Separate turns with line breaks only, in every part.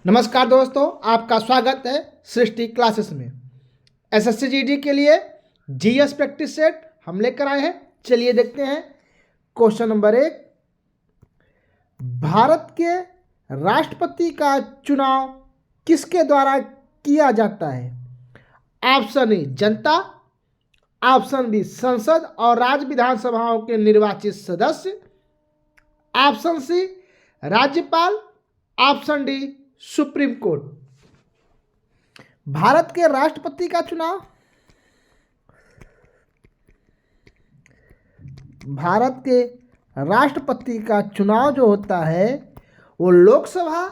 नमस्कार दोस्तों, आपका स्वागत है सृष्टि क्लासेस में। एसएससी जीडी के लिए जीएस प्रैक्टिस सेट हम लेकर आए हैं। चलिए देखते हैं क्वेश्चन नंबर 1। भारत के राष्ट्रपति का चुनाव किसके द्वारा किया जाता है? ऑप्शन ए जनता, ऑप्शन बी संसद और राज्य विधानसभाओं के निर्वाचित सदस्य, ऑप्शन सी राज्यपाल, option D supreme court. Bharat के राष्ट्रपति का चुनाव, भारत के राष्ट्रपति का चुनाव जो होता है वो लोकसभा,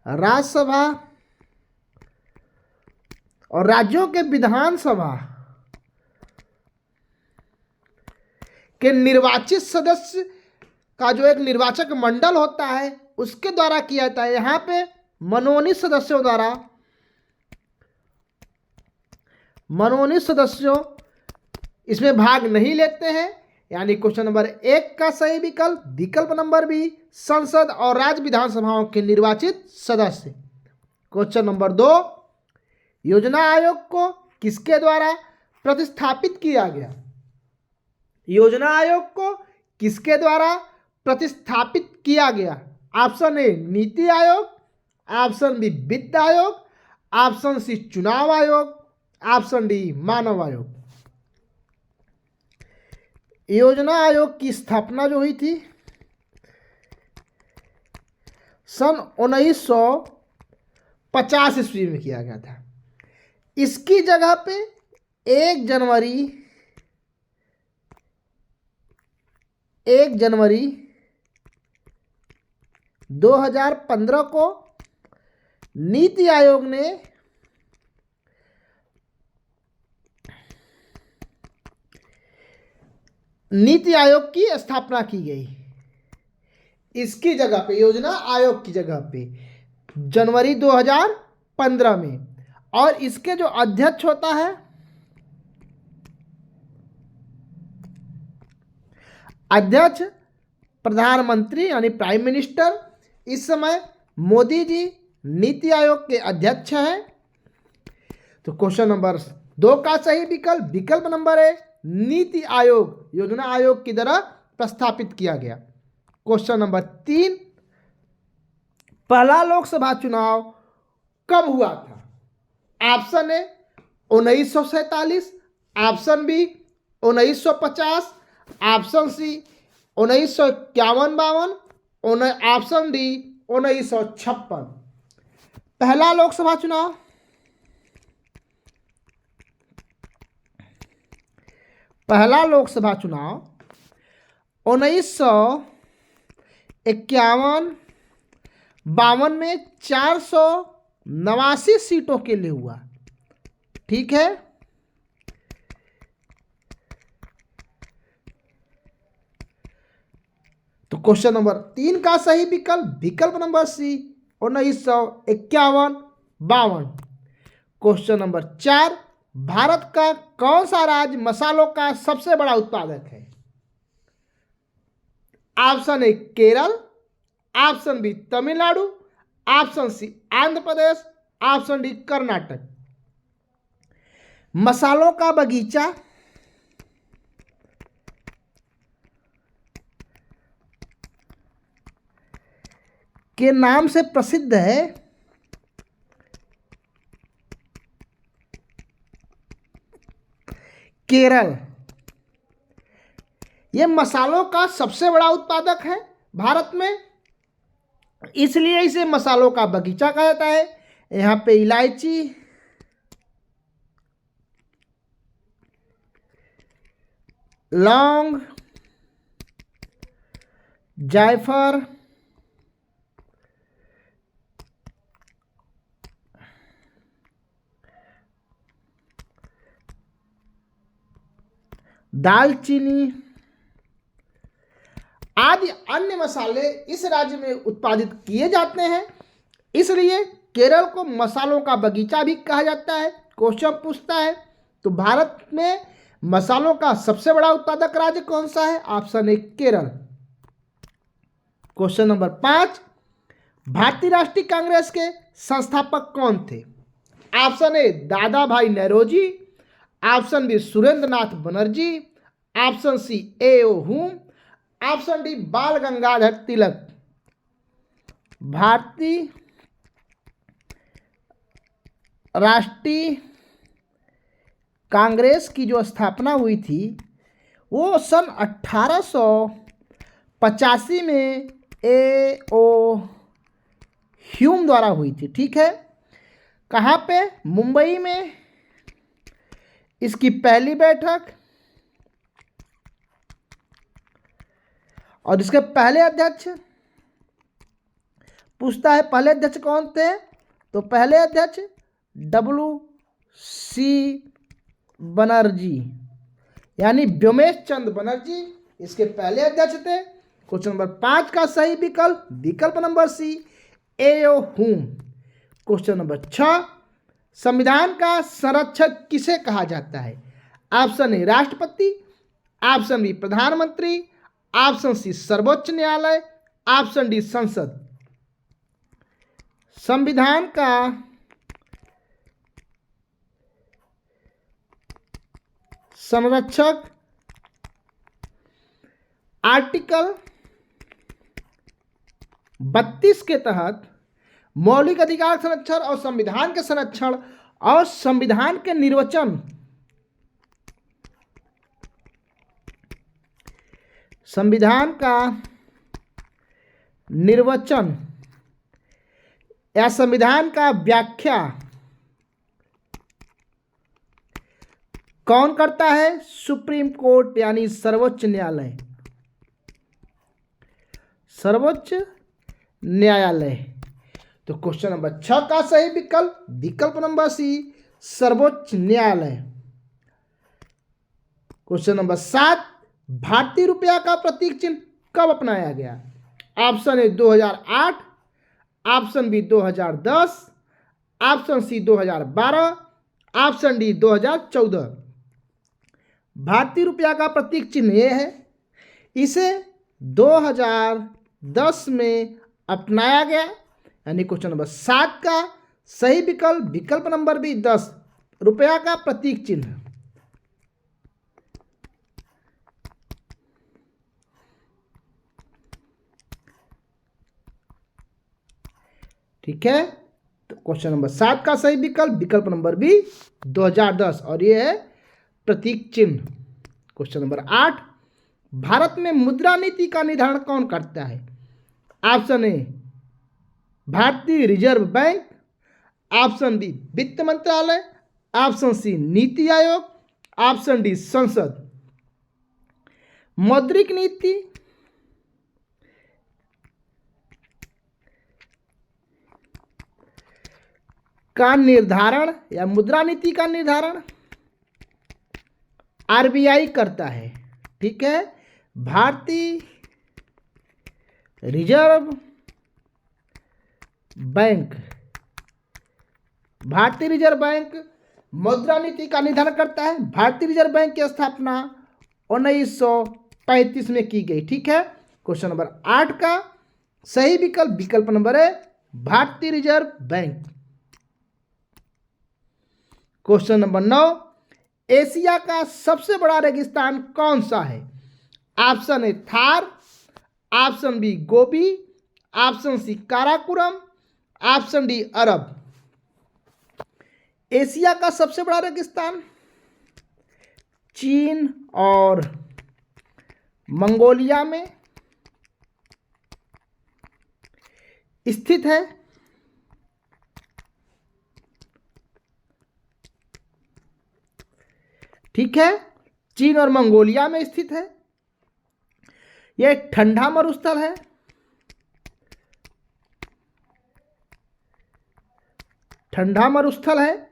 राज्यसभा और राज्यों के विधानसभा के निर्वाचित सदस्य का जो एक निर्वाचक मंडल होता है उसके द्वारा किया जाता है। यहाँ पे मनोनीत सदस्यों इसमें भाग नहीं लेते हैं, यानी क्वेश्चन नंबर 1 का सही विकल्प नंबर बी संसद और राज्य विधानसभाओं के निर्वाचित सदस्य। क्वेश्चन नंबर 2, योजना आयोग को किसके द्वारा प्रतिस्थापित किया गया? योजना आयोग को किसके द्वारा प्रतिस्थापित किया गया? ऑप्शन ए नीति आयोग, ऑप्शन बी वित्त आयोग, ऑप्शन सी चुनाव आयोग, ऑप्शन डी मानव आयोग। योजना आयोग की स्थापना जो हुई थी सन 1950 ईस्वी में किया गया था। इसकी जगह पे 1 जनवरी 2015 को नीति आयोग ने नीति आयोग की स्थापना की गई। इसकी जगह पे, योजना आयोग की जगह पे जनवरी 2015 में, और इसके जो अध्यक्ष होता है अध्यक्ष प्रधानमंत्री यानी प्राइम मिनिस्टर। इस समय मोदी जी नीति आयोग के अध्यक्ष हैं। तो क्वेश्चन नंबर 2 का सही विकल्प नंबर ए नीति आयोग योजना आयोग की तरह प्रस्थापित किया गया। क्वेश्चन नंबर 3, पहला लोकसभा चुनाव कब हुआ था? Option A 1947, option B 1950, option C 1951-52, option D 1956। पहला लोकसभा चुनाव, पहला लोकसभा चुनाव 1951-52 में 489 सीटों के लिए हुआ। ठीक है, तो क्वेश्चन नंबर 3 का सही विकल्प number C 1951-52। Question number 4, Bharat का कौन सा राज्य मसालों का सबसे बड़ा उत्पादक है? Option A Kerala, option B Tamil Nadu, option C Andhra Pradesh, option D Karnataka. मसालों का बगीचा के नाम से प्रसिद्ध है केरल। यह मसालों का सबसे बड़ा उत्पादक है भारत में, इसलिए इसे मसालों का बगीचा कहा जाता है। यहाँ पे इलायची, लौंग, जायफल, दालचीनी आदि अन्य मसाले इस राज्य में उत्पादित किए जाते हैं, इसलिए केरल को मसालों का बगीचा भी कहा जाता है। क्वेश्चन पूछता है तो भारत में मसालों का सबसे बड़ा उत्पादक राज्य कौन सा है? Option A Kerala. Question number 5, भारतीय राष्ट्रीय कांग्रेस के संस्थापक कौन थे? ऑप्शन ए दादा भाई नौरोजी, ऑप्शन बी सुरेंद्र नाथ बनर्जी, ऑप्शन सी ए.ओ. हुम, ऑप्शन डी बाल गंगाधर तिलक। भारतीय राष्ट्रीय कांग्रेस की जो स्थापना हुई थी वो सन 1885 में ए.ओ. ह्यूम द्वारा हुई थी। ठीक है, कहाँ पे? मुंबई में इसकी पहली बैठक, और इसके पहले अध्यक्ष पूछता है पहले अध्यक्ष कौन थे? तो पहले अध्यक्ष W.C. बनर्जी, यानी व्योमेश चंद्र बनर्जी इसके पहले अध्यक्ष थे। क्वेश्चन नंबर 5 का सही विकल्प नंबर सी ए.ओ. हुम। क्वेश्चन नंबर 6, संविधान का संरक्षक किसे कहा जाता है? ऑप्शन ए राष्ट्रपति, ऑप्शन बी प्रधानमंत्री, ऑप्शन सी सर्वोच्च न्यायालय, ऑप्शन डी संसद। संविधान का संरक्षक आर्टिकल 32 के तहत मौलिक अधिकार संरक्षण और संविधान के संरक्षण और संविधान के निर्वचन, संविधान का निर्वचन या संविधान का व्याख्या कौन करता है? सुप्रीम कोर्ट यानी सर्वोच्च न्यायालय। सर्वोच्च न्यायालय। तो क्वेश्चन नंबर 6 का सही विकल्प नंबर सी सर्वोच्च न्यायालय। क्वेश्चन नंबर 7, भारतीय रुपया का प्रतीक चिन्ह कब अपनाया गया? Option A 2008, option B 2010, option C 2012, option D 2014। भारतीय रुपया का प्रतीक चिन्ह ये है, इसे 2010 में अपनाया गया, यानी क्वेश्चन नंबर 7 का सही विकल्प नंबर बी 10 रुपया का प्रतीक चिन्ह। ठीक है, तो क्वेश्चन नंबर 7 का सही विकल्प नंबर बी 2010, और ये है प्रतीक चिन्ह। क्वेश्चन नंबर 8, भारत में मुद्रा नीति का निर्धारण कौन करता है? ऑप्शन ए भारतीय रिजर्व बैंक, ऑप्शन बी वित्त मंत्रालय, option C NITI Aayog, option D संसद। मौद्रिक नीति का निर्धारण या मुद्रा नीति का निर्धारण आरबीआई करता है। ठीक है, भारतीय रिजर्व बैंक, भारतीय रिजर्व बैंक मुद्रा नीति का निर्धारण करता है। भारतीय रिजर्व बैंक की स्थापना 1935 में की गई। ठीक है, क्वेश्चन नंबर 8 का सही विकल्प नंबर है भारतीय reserve bank. Question number 9, Asia का सबसे बड़ा रेगिस्तान कौन सा है? Option A Thar, option B Gobi, option C Karakoram, option D अरब। एशिया का सबसे बड़ा रेगिस्तान चीन और मंगोलिया में स्थित है। ठीक है, चीन और मंगोलिया में स्थित है। यह एक ठंडा मरुस्थल है। ठंडा मरुस्थल है।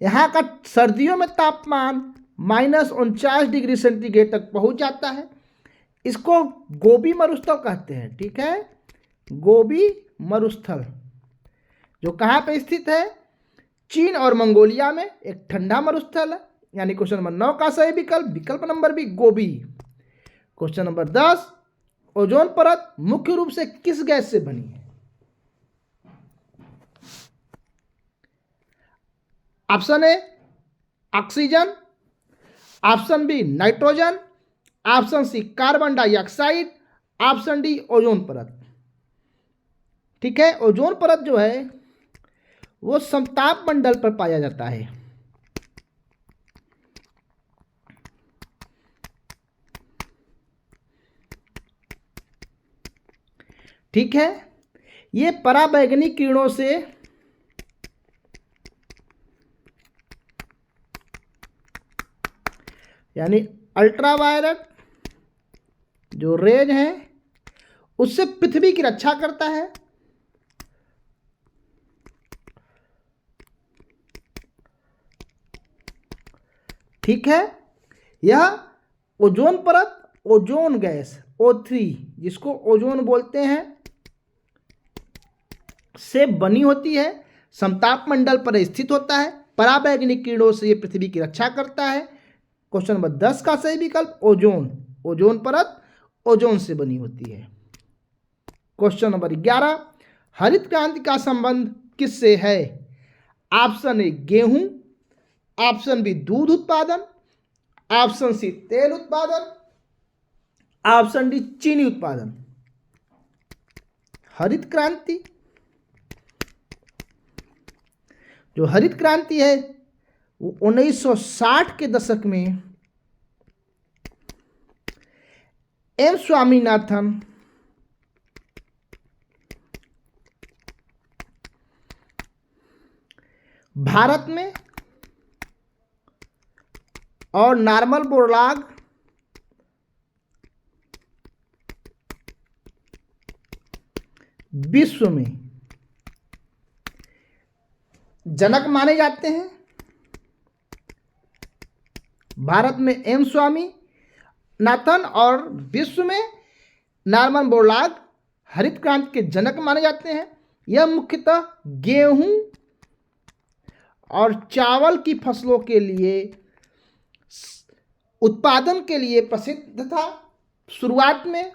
यहाँ का सर्दियों में तापमान -49 डिग्री सेंटीग्रेड तक पहुंच जाता है। इसको गोबी मरुस्थल कहते हैं। ठीक है, गोबी मरुस्थल जो कहाँ पे स्थित है? चीन और मंगोलिया में एक ठंडा मरुस्थल है, यानी क्वेश्चन नंबर 9 का सही विकल्प number B Gobi. Question number 10, ozone परत मुख्य रूप से किस गैस से बनी है? Option A oxygen, option B nitrogen, option C carbon dioxide, option D ozone परत। ठीक है, ओजोन परत जो है वो समताप मंडल पर पाया जाता है। ठीक है, ये पराबैंगनी किरणों से यानी अल्ट्रावायलेट जो रेज हैं उससे पृथ्वी की रक्षा करता है। ठीक है, यह ओजोन परत ओजोन गैस O3 जिसको ओजोन बोलते हैं से बनी होती है, समताप मंडल पर स्थित होता है, पराबैंगनी किरणों से यह पृथ्वी की रक्षा करता है। क्वेश्चन नंबर 10 का सही विकल्प ओजोन, ओजोन परत ओजोन से बनी होती है। क्वेश्चन नंबर 11, हरित क्रांति का संबंध किससे है? ऑप्शन ए गेहूं, ऑप्शन बी दूध उत्पादन, ऑप्शन सी तेल उत्पादन, ऑप्शन डी चीनी उत्पादन। हरित क्रांति, जो हरित क्रांति है वो 1960 के दशक में एम स्वामीनाथन भारत में और नॉर्मन बोरलॉग विश्व में जनक माने जाते हैं। भारत में एम स्वामीनाथन और विश्व में नॉर्मन बोरलॉग हरित क्रांति के जनक माने जाते हैं। यह मुख्यतः गेहूं और चावल की फसलों के लिए उत्पादन के लिए प्रसिद्ध था शुरुआत में,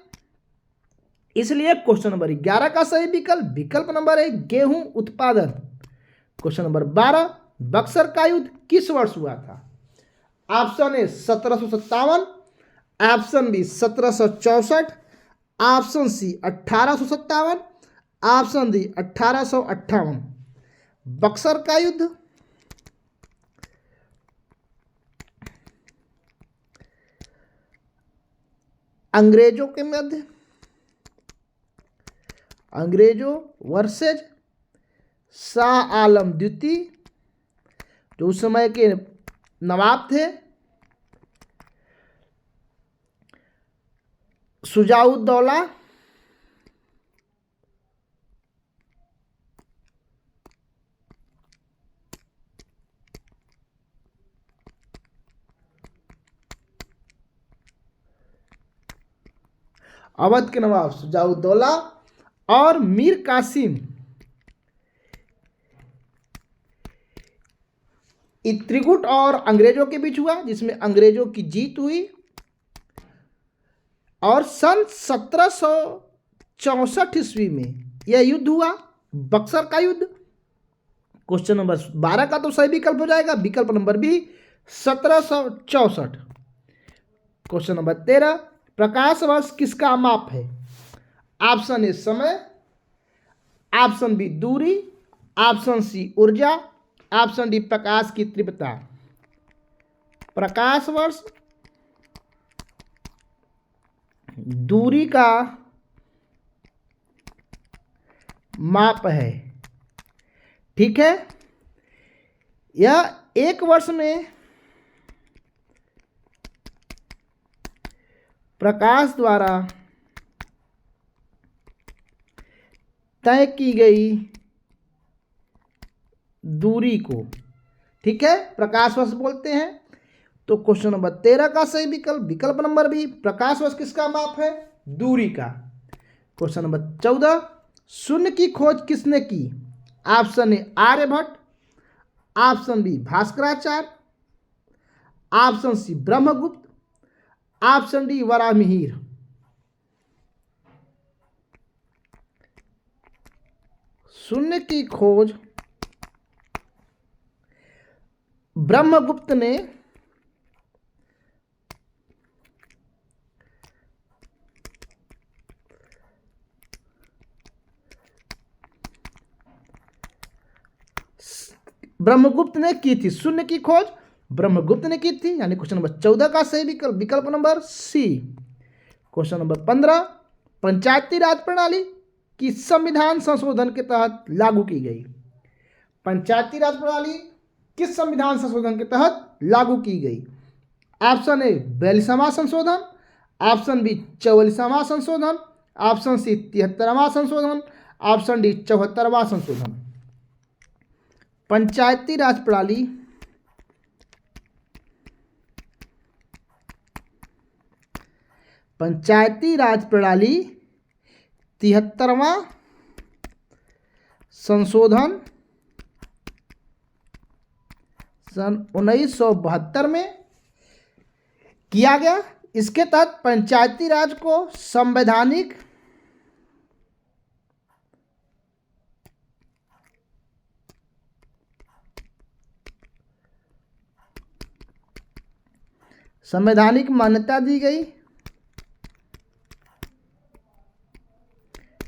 इसलिए क्वेश्चन नंबर 11 का सही विकल्प नंबर है गेहूं उत्पादन। क्वेश्चन नंबर 12, बक्सर का युद्ध किस वर्ष हुआ था? Option A 1757, option B 1764, option C 1857, option D 1858। Buxar का युद्ध अंग्रेजों के मध्य, अंग्रेजों वर्सेज शाह आलम द्वितीय जो उस समय के नवाब थे, शुजाउद्दौला अवध के नवाब शुजाउद्दौला और मीर कासिम त्रिगुट और अंग्रेजों के बीच हुआ, जिसमें अंग्रेजों की जीत हुई और सन 1764 ईस्वी में यह युद्ध हुआ, बक्सर का युद्ध। क्वेश्चन नंबर 12 का तो सही विकल्प हो जाएगा, विकल्प नंबर बी 1764। क्वेश्चन नंबर 13, प्रकाश वर्ष किसका माप है? ऑप्शन ए समय, ऑप्शन बी दूरी, ऑप्शन सी ऊर्जा, ऑप्शन डी प्रकाश की तीव्रता। प्रकाश वर्ष दूरी का माप है। ठीक है, यह एक वर्ष में प्रकाश द्वारा तय की गई दूरी को, ठीक है, प्रकाश वर्ष बोलते हैं। तो क्वेश्चन नंबर 13 का सही विकल्प नंबर बी, प्रकाश वर्ष किसका माप है? दूरी का। क्वेश्चन नंबर 14, शून्य की खोज किसने की? Option A Aryabhata, option B Bhaskaracharya, option C Brahmagupta, option D Varahamihira. शून्य की खोज ब्रह्मगुप्त ने की थी। शून्य की खोज ब्रह्मगुप्त ने की थी, यानी क्वेश्चन नंबर 14 का सही विकल्प विकल्प नंबर सी। क्वेश्चन नंबर 15, पंचायती राज प्रणाली किस संविधान संशोधन के तहत लागू की गई? पंचायती राज प्रणाली किस संविधान संशोधन के तहत लागू की गई? ऑप्शन ए 42वां संशोधन, ऑप्शन बी 44वां संशोधन, ऑप्शन सी 73वां संशोधन, ऑप्शन डी 74वां संशोधन। पंचायती राज प्रणाली पंचायती राज प्रणाली 73वां संशोधन सन 1972 में किया गया। इसके तहत पंचायती राज को संवैधानिक मान्यता दी गई।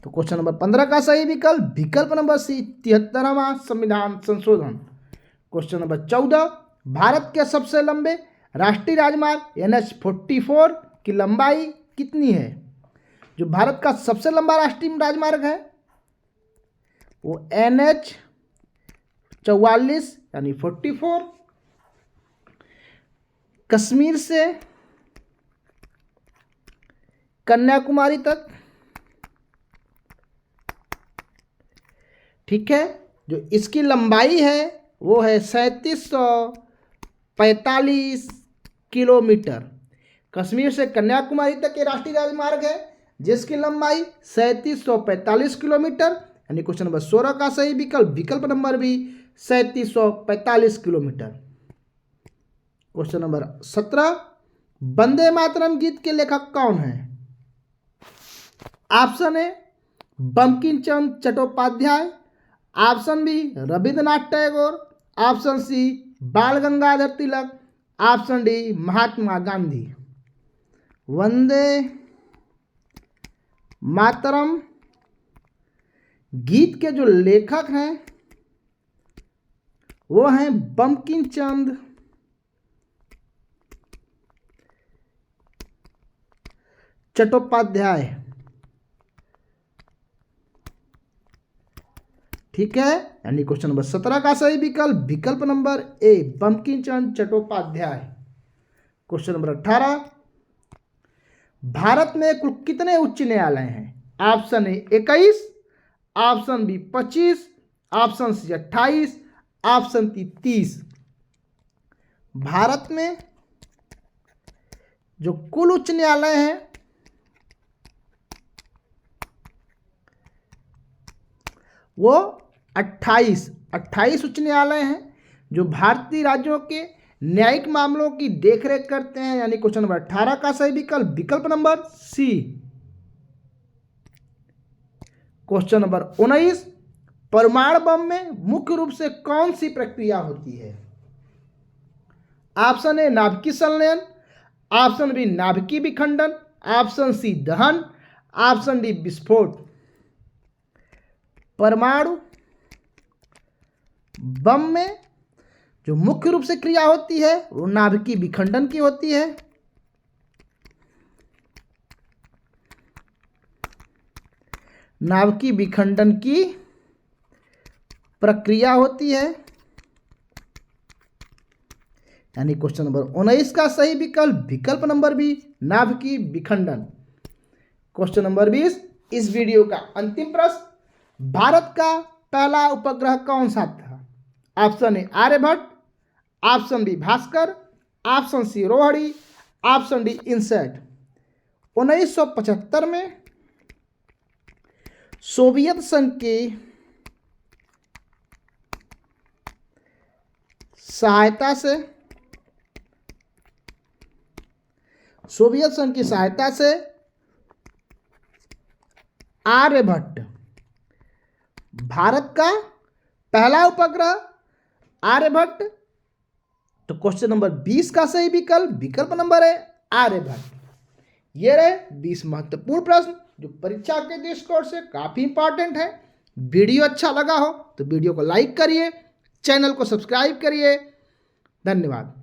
तो क्वेश्चन नंबर 15 का सही विकल्प विकल्प नंबर सी 73वां संविधान संशोधन। क्वेश्चन नंबर 14, भारत के सबसे लंबे राष्ट्रीय राजमार्ग NH-44 की लंबाई कितनी है? जो भारत का सबसे लंबा राष्ट्रीय राजमार्ग है वो NH-44 यानी 44 कश्मीर से कन्याकुमारी तक, ठीक है। जो इसकी लंबाई है वो है 3745 किलोमीटर। कश्मीर से कन्याकुमारी तक के राष्ट्रीय राजमार्ग है जिसकी लंबाई 3745 किलोमीटर, यानी क्वेश्चन नंबर 16 का सही विकल्प विकल्प number B 3745 kilometre. Question number 17, Vande Mataram गीत के लेखक कौन है? Option A Bankim Chandra Chattopadhyay, option B Rabindranath Tagore, option C Bal Gangadhar Tilak, option D Mahatma Gandhi. Vande Mataram गीत के जो लेखक हैं वो हैं बंकिम चंद्र चट्टोपाध्याय, ठीक है। यानी क्वेश्चन नंबर 17 का सही विकल्प विकल्प number A Bankim Chandra Chattopadhyay. Question number 18, Bharat में कुल कितने उच्च न्यायालय हैं? Option A 21, option B 25, option C 28, option D 30। Bharat में जो कुल उच्च न्यायालय हैं वो 28 उच्च न्यायालय हैं जो भारतीय राज्यों के न्यायिक मामलों की देखरेख करते हैं, यानी क्वेश्चन नंबर 18 का सही विकल्प विकल्प नंबर सी। क्वेश्चन नंबर 19, परमाणु बम में मुख्य रूप से कौन सी प्रक्रिया होती है? ऑप्शन ए नाभिकीय संलयन, ऑप्शन बी नाभिकीय विखंडन, ऑप्शन सी दहन, ऑप्शन डी विस्फोट। परमाणु बम में जो मुख्य रूप से क्रिया होती है वो नाभिकीय विखंडन की होती है। नाभिकीय विखंडन की प्रक्रिया होती है, यानी क्वेश्चन नंबर 19 का सही विकल्प विकल्प नंबर बी नाभिकीय विखंडन। क्वेश्चन नंबर 20, इस वीडियो का अंतिम प्रश्न, भारत का पहला उपग्रह कौन सा था? Option A Aryabhata, option B Bhaskara, option C Rohini, option D INSAT. 1975 में सोवियत संघ की सहायता से आर्यभट्ट भारत का पहला उपग्रह आर्यभट्ट। तो क्वेश्चन नंबर 20 का सही विकल्प नंबर है आर्यभट्ट। ये रहे 20 महत्वपूर्ण प्रश्न जो परीक्षा के दृष्टिकोण से काफी इंपॉर्टेंट है। वीडियो अच्छा लगा हो तो वीडियो को लाइक करिए, चैनल को सब्सक्राइब करिए। धन्यवाद।